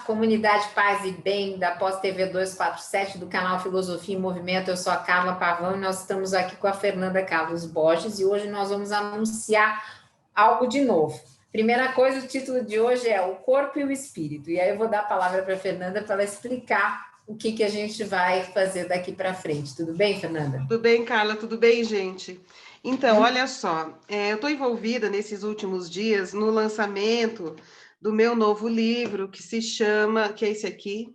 comunidade Paz e Bem da Pós-TV 247 do canal Filosofia em Movimento. Eu sou a Carla Pavão e nós estamos aqui com a Fernanda Carlos Borges e hoje nós vamos anunciar algo de novo. Primeira coisa, o título de hoje é O Corpo e o Espírito. E aí eu vou dar a palavra para a Fernanda para ela explicar o que a gente vai fazer daqui para frente. Tudo bem, Fernanda? Tudo bem, Carla? Tudo bem, gente? Então, olha só, eu estou envolvida nesses últimos dias no lançamento do meu novo livro, que se chama, que é esse aqui.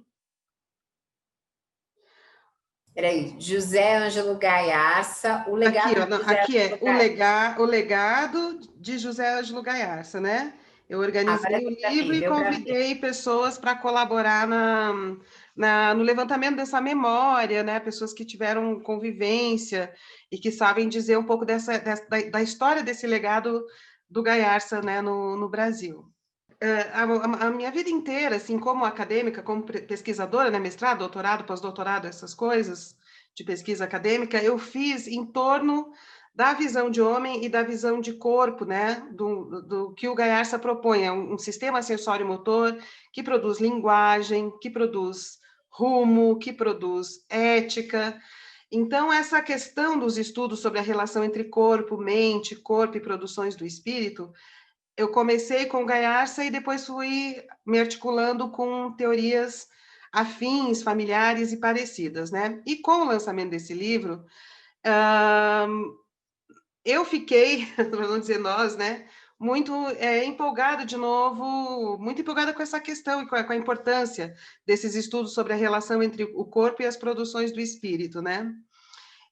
Peraí, José Ângelo Gaiarsa, o legado aqui, ó, de José aqui Ângelo o legado de José Ângelo Gaiarsa, né? Eu organizei o livro e convidei pessoas para colaborar no levantamento dessa memória, né? Pessoas que tiveram convivência e que sabem dizer um pouco da história desse legado do Gaiarsa, né, no Brasil. A minha vida inteira, assim, como acadêmica, como pesquisadora, né, mestrado, doutorado, pós-doutorado, essas coisas de pesquisa acadêmica, eu fiz em torno da visão de homem e da visão de corpo, né, do que o Gaiarsa propõe, é um sistema sensório-motor que produz linguagem, que produz rumo, que produz ética. Então, essa questão dos estudos sobre a relação entre corpo, mente, corpo e produções do espírito, eu comecei com Gaiarsa e depois fui me articulando com teorias afins, familiares e parecidas, né? E com o lançamento desse livro, eu fiquei, para não dizer nós, né? Muito empolgada de novo, muito empolgada com essa questão e com a importância desses estudos sobre a relação entre o corpo e as produções do espírito, né?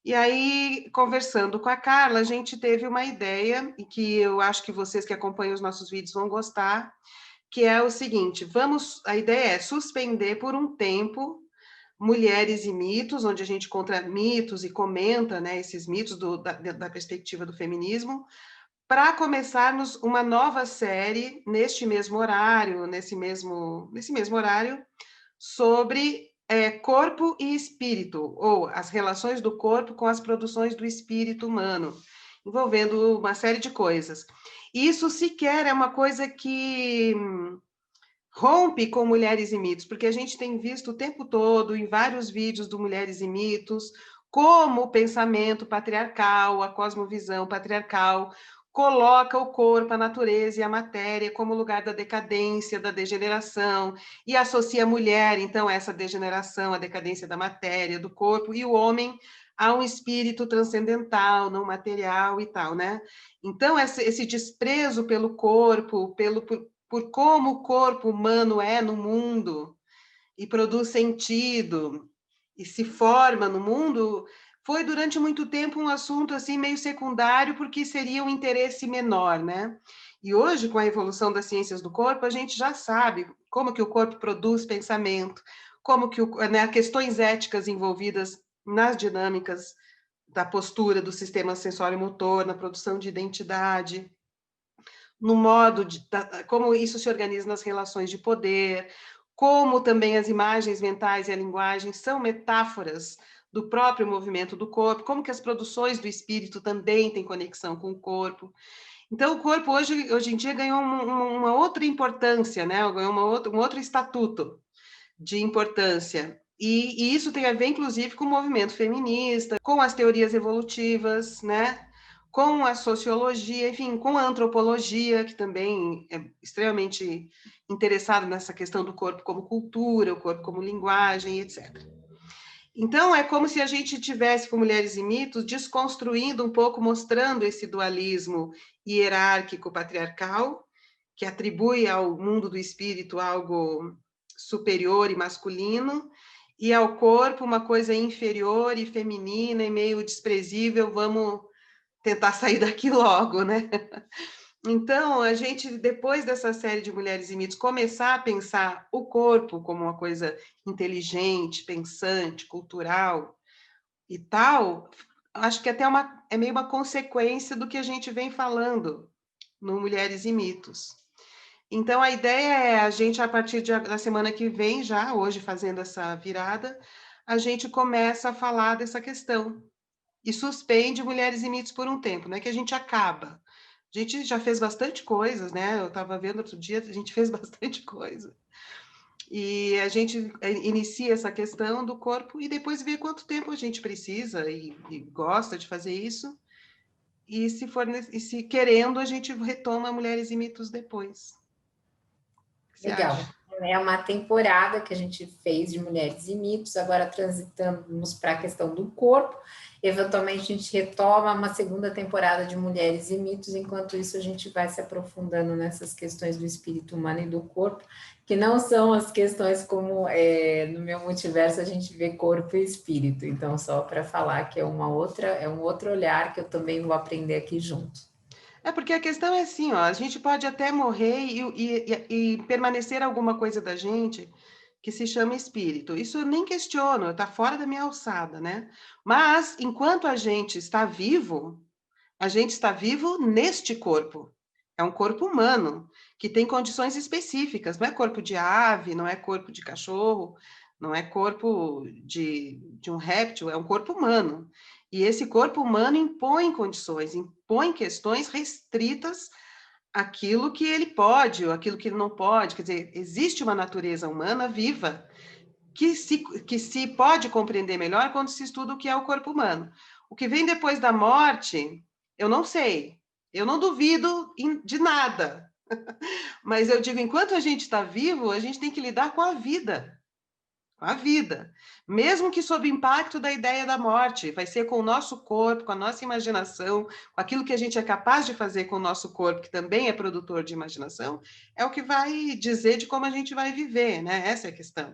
E aí, conversando com a Carla, a gente teve uma ideia, e que eu acho que vocês que acompanham os nossos vídeos vão gostar, que é o seguinte, a ideia é suspender por um tempo Mulheres e Mitos, onde a gente conta mitos e comenta, né, esses mitos da perspectiva do feminismo, para começarmos uma nova série neste mesmo horário, nesse mesmo horário, sobre corpo e espírito, ou as relações do corpo com as produções do espírito humano, envolvendo uma série de coisas. Isso sequer é uma coisa que rompe com Mulheres e Mitos, porque a gente tem visto o tempo todo, em vários vídeos do Mulheres e Mitos, como o pensamento patriarcal, a cosmovisão patriarcal, coloca o corpo, a natureza e a matéria como lugar da decadência, da degeneração, e associa a mulher, então, a essa degeneração, a decadência da matéria, do corpo, e o homem a um espírito transcendental, não material e tal, né? Então, esse desprezo pelo corpo, por como o corpo humano é no mundo, e produz sentido, e se forma no mundo, foi durante muito tempo um assunto assim meio secundário, porque seria um interesse menor, né? E hoje, com a evolução das ciências do corpo, a gente já sabe como que o corpo produz pensamento, como que né, questões éticas envolvidas nas dinâmicas da postura do sistema sensório-motor, na produção de identidade, no modo como isso se organiza nas relações de poder, como também as imagens mentais e a linguagem são metáforas do próprio movimento do corpo, como que as produções do espírito também têm conexão com o corpo. Então, o corpo hoje em dia ganhou uma outra importância, né? Ganhou um outro estatuto de importância. E isso tem a ver, inclusive, com o movimento feminista, com as teorias evolutivas, né? Com a sociologia, enfim, com a antropologia, que também é extremamente interessado nessa questão do corpo como cultura, o corpo como linguagem, etc. Então, é como se a gente tivesse, com Mulheres e Mitos, desconstruindo um pouco, mostrando esse dualismo hierárquico patriarcal, que atribui ao mundo do espírito algo superior e masculino, e ao corpo uma coisa inferior e feminina e meio desprezível, vamos tentar sair daqui logo, né? Então, a gente, depois dessa série de Mulheres e Mitos, começar a pensar o corpo como uma coisa inteligente, pensante, cultural e tal, acho que até é meio uma consequência do que a gente vem falando no Mulheres e Mitos. Então, a ideia é a gente, a partir da semana que vem, já hoje fazendo essa virada, a gente começa a falar dessa questão e suspende Mulheres e Mitos por um tempo, não é que a gente acaba. A gente já fez bastante coisas, né? Eu estava vendo outro dia, a gente fez bastante coisa. E a gente inicia essa questão do corpo e depois vê quanto tempo a gente precisa e gosta de fazer isso. E se for, e se querendo, a gente retoma Mulheres e Mitos depois. O que você Legal. acha? É uma temporada que a gente fez de Mulheres e Mitos, agora transitamos para a questão do corpo. Eventualmente a gente retoma uma segunda temporada de Mulheres e Mitos, enquanto isso a gente vai se aprofundando nessas questões do espírito humano e do corpo, que não são as questões como no meu multiverso a gente vê corpo e espírito. Então, só para falar que é um outro olhar que eu também vou aprender aqui junto. É porque a questão é assim, ó, a gente pode até morrer e permanecer alguma coisa da gente que se chama espírito. Isso eu nem questiono, está fora da minha alçada, né? Mas enquanto a gente está vivo neste corpo. É um corpo humano que tem condições específicas. Não é corpo de ave, não é corpo de cachorro, não é corpo de um réptil, é um corpo humano. E esse corpo humano impõe condições, impõe questões restritas àquilo que ele pode ou aquilo que ele não pode. Quer dizer, existe uma natureza humana viva que se pode compreender melhor quando se estuda o que é o corpo humano. O que vem depois da morte, eu não sei. Eu não duvido de nada. Mas eu digo, enquanto a gente está vivo, a gente tem que lidar com a vida. Com a vida. Mesmo que sob impacto da ideia da morte. Vai ser com o nosso corpo, com a nossa imaginação, com aquilo que a gente é capaz de fazer com o nosso corpo, que também é produtor de imaginação, é o que vai dizer de como a gente vai viver, né? Essa é a questão.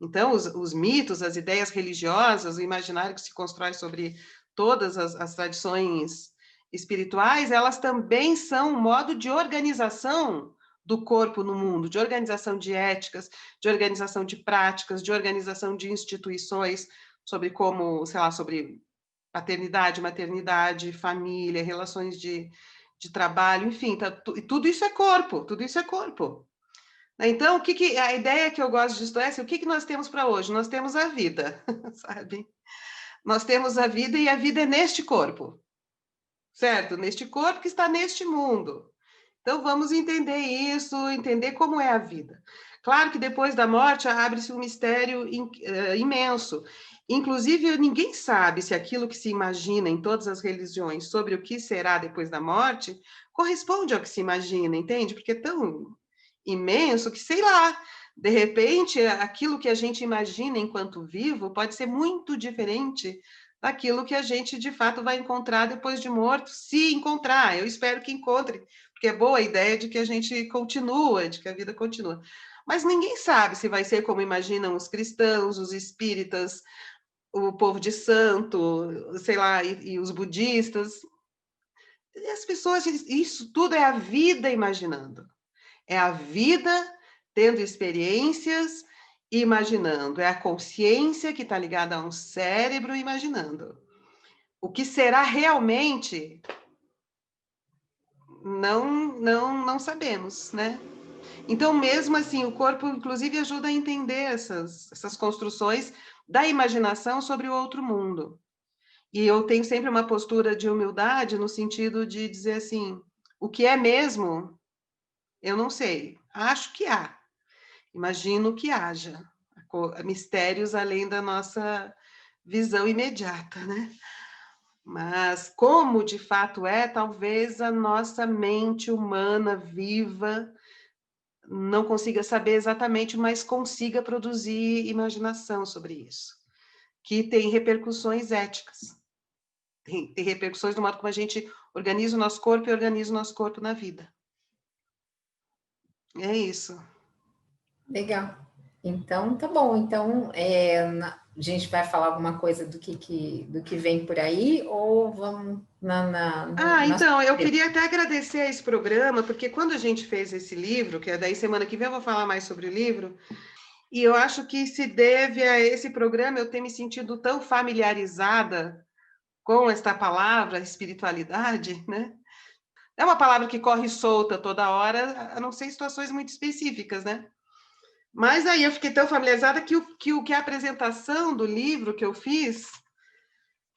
Então, os mitos, as ideias religiosas, o imaginário que se constrói sobre todas as tradições espirituais, elas também são um modo de organização do corpo no mundo, de organização de éticas, de organização de práticas, de organização de instituições sobre como, sei lá, sobre paternidade, maternidade, família, relações de trabalho, enfim, tudo isso é corpo, tudo isso é corpo. Então, a ideia que eu gosto de estudar é assim, o que nós temos para hoje? Nós temos a vida, sabe? Nós temos a vida e a vida é neste corpo, certo? Neste corpo que está neste mundo. Então, vamos entender isso, entender como é a vida. Claro que depois da morte abre-se um mistério imenso. Inclusive, ninguém sabe se aquilo que se imagina em todas as religiões sobre o que será depois da morte corresponde ao que se imagina, entende? Porque é tão imenso que, sei lá, de repente, aquilo que a gente imagina enquanto vivo pode ser muito diferente daquilo que a gente, de fato, vai encontrar depois de morto, se encontrar. Eu espero que encontre, porque é boa a ideia de que a gente continua, de que a vida continua. Mas ninguém sabe se vai ser como imaginam os cristãos, os espíritas, o povo de santo, sei lá, e os budistas. E as pessoas, isso tudo é a vida imaginando. É a vida tendo experiências e imaginando. É a consciência que está ligada a um cérebro imaginando. O que será realmente, não sabemos, né? Então, mesmo assim, o corpo, inclusive, ajuda a entender essas construções da imaginação sobre o outro mundo. E eu tenho sempre uma postura de humildade no sentido de dizer assim, o que é mesmo, eu não sei. Acho que há. Imagino que haja mistérios além da nossa visão imediata, né? Mas como de fato é, talvez a nossa mente humana viva não consiga saber exatamente, mas consiga produzir imaginação sobre isso, que tem repercussões éticas, tem repercussões no modo como a gente organiza o nosso corpo e organiza o nosso corpo na vida. É isso. Legal. Então, tá bom. Então, a gente vai falar alguma coisa do que vem por aí ou vamos na... Então, eu queria até agradecer a esse programa, porque quando a gente fez esse livro, que é daí semana que vem eu vou falar mais sobre o livro, e eu acho que se deve a esse programa eu ter me sentido tão familiarizada com esta palavra, espiritualidade, né? É uma palavra que corre solta toda hora, a não ser em situações muito específicas, né? Mas aí eu fiquei tão familiarizada que a apresentação do livro que eu fiz,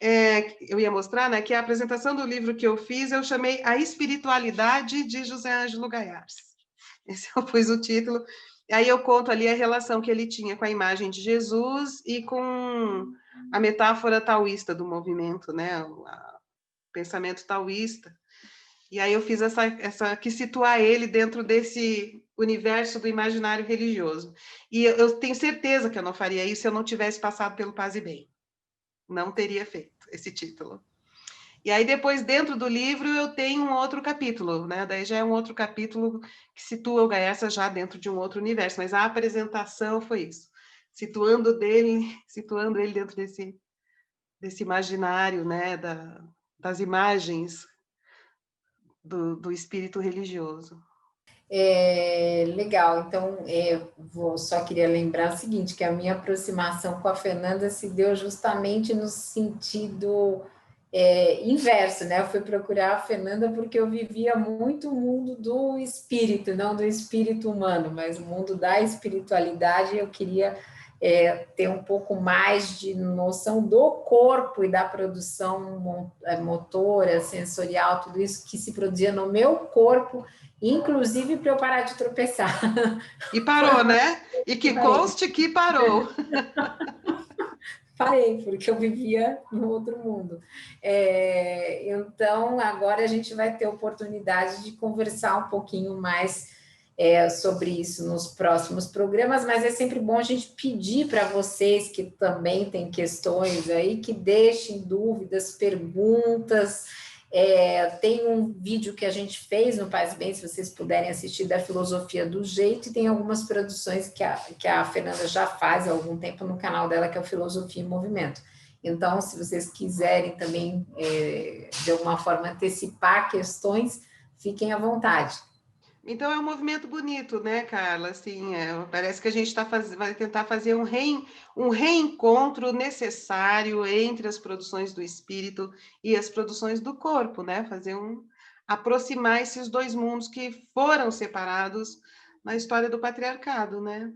eu ia mostrar, né, que a apresentação do livro que eu fiz, eu chamei A Espiritualidade de José Ângelo Gaiarsa. Esse eu pus o título, Aí eu conto ali a relação que ele tinha com a imagem de Jesus e com a metáfora taoísta do movimento, né? O pensamento taoísta. E aí eu fiz essa que situar ele dentro desse universo do imaginário religioso. E eu tenho certeza que eu não faria isso se eu não tivesse passado pelo Paz e Bem. Não teria feito esse título. E aí depois, dentro do livro, eu tenho um outro capítulo, né? Daí já é um outro capítulo que situa o Gaessa já dentro de um outro universo, mas a apresentação foi isso, situando ele dentro desse imaginário, né? Das imagens do espírito religioso. Legal, então só queria lembrar o seguinte, que a minha aproximação com a Fernanda se deu justamente no sentido inverso, né? Eu fui procurar a Fernanda porque eu vivia muito o mundo do espírito, não do espírito humano, mas o mundo da espiritualidade. Eu queria ter um pouco mais de noção do corpo e da produção motora, sensorial, tudo isso que se produzia no meu corpo, inclusive para eu parar de tropeçar. E parou, né? E que conste que parou. Parei, porque eu vivia no outro mundo. Então, agora a gente vai ter oportunidade de conversar um pouquinho mais sobre isso nos próximos programas, mas é sempre bom a gente pedir para vocês que também têm questões aí, que deixem dúvidas, perguntas. Tem um vídeo que a gente fez no Paz e Bem, se vocês puderem assistir, da filosofia do jeito, e tem algumas produções que a Fernanda já faz há algum tempo no canal dela, que é o Filosofia em Movimento. Então, se vocês quiserem também, de alguma forma, antecipar questões, fiquem à vontade. Então é um movimento bonito, né, Carla? Assim, parece que a gente vai tentar fazer um reencontro necessário entre as produções do espírito e as produções do corpo, né? Aproximar esses dois mundos que foram separados na história do patriarcado, né?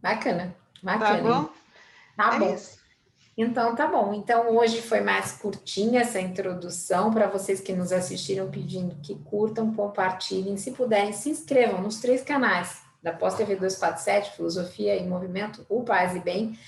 Bacana, Tá bacana. bom? Tá É bom. isso. Então, tá bom. Então, hoje foi mais curtinha essa introdução, para vocês que nos assistiram, pedindo que curtam, compartilhem, se puderem, se inscrevam nos 3 canais da Pós TV 247, Filosofia em Movimento, o Paz e Bem,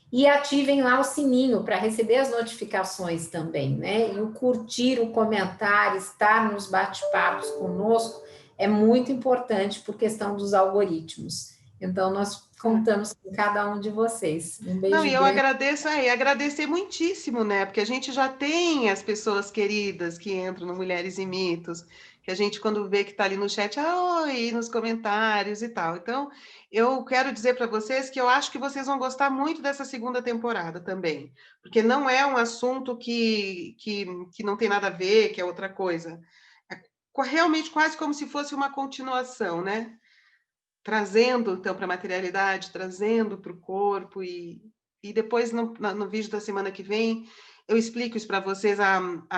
e ativem lá o sininho para receber as notificações também, né? E o curtir, o comentar, estar nos bate-papos conosco é muito importante por questão dos algoritmos. Então, nós contamos com cada um de vocês. Um Não, beijo e eu grande. agradeço aí, agradecer muitíssimo, né? Porque a gente já tem as pessoas queridas que entram no Mulheres e Mitos, que a gente, quando vê que está ali no chat, oi, nos comentários e tal. Então, eu quero dizer para vocês que eu acho que vocês vão gostar muito dessa segunda temporada também, porque não é um assunto que não tem nada a ver, que é outra coisa. É realmente quase como se fosse uma continuação, né? Trazendo, então, para a materialidade, trazendo para o corpo, e depois, no vídeo da semana que vem, eu explico isso para vocês.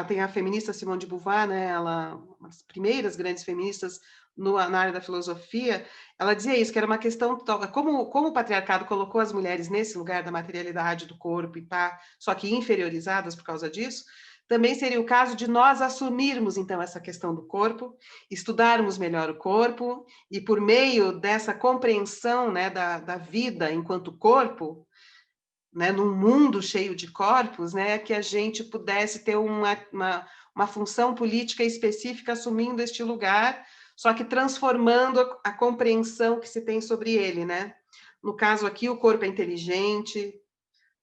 Tem a feminista Simone de Beauvoir, né? Ela, uma das primeiras grandes feministas na área da filosofia, ela dizia isso, que era uma questão, como o patriarcado colocou as mulheres nesse lugar da materialidade, do corpo, e tá, só que inferiorizadas por causa disso, também seria o caso de nós assumirmos, então, essa questão do corpo, estudarmos melhor o corpo, e por meio dessa compreensão, né, da vida enquanto corpo, né, num mundo cheio de corpos, né, que a gente pudesse ter uma função política específica assumindo este lugar, só que transformando a compreensão que se tem sobre ele, né? No caso aqui, o corpo é inteligente,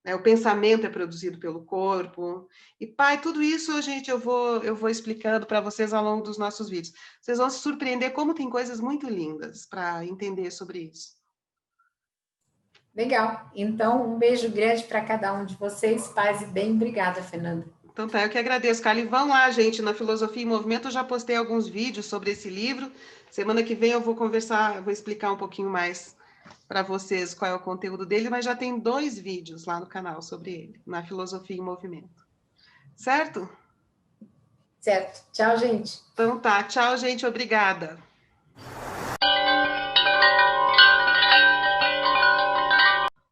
né, o pensamento é produzido pelo corpo. E, pai, tudo isso, gente, eu vou explicando para vocês ao longo dos nossos vídeos. Vocês vão se surpreender como tem coisas muito lindas para entender sobre isso. Legal. Então, um beijo grande para cada um de vocês. Paz e bem. Obrigada, Fernanda. Então tá, eu que agradeço, Carla. E vão lá, gente, na Filosofia em Movimento, eu já postei alguns vídeos sobre esse livro. Semana que vem eu vou conversar, vou explicar um pouquinho mais para vocês qual é o conteúdo dele, mas já tem 2 vídeos lá no canal sobre ele, na Filosofia em Movimento. Certo? Certo. Tchau, gente. Então tá, tchau, gente, obrigada.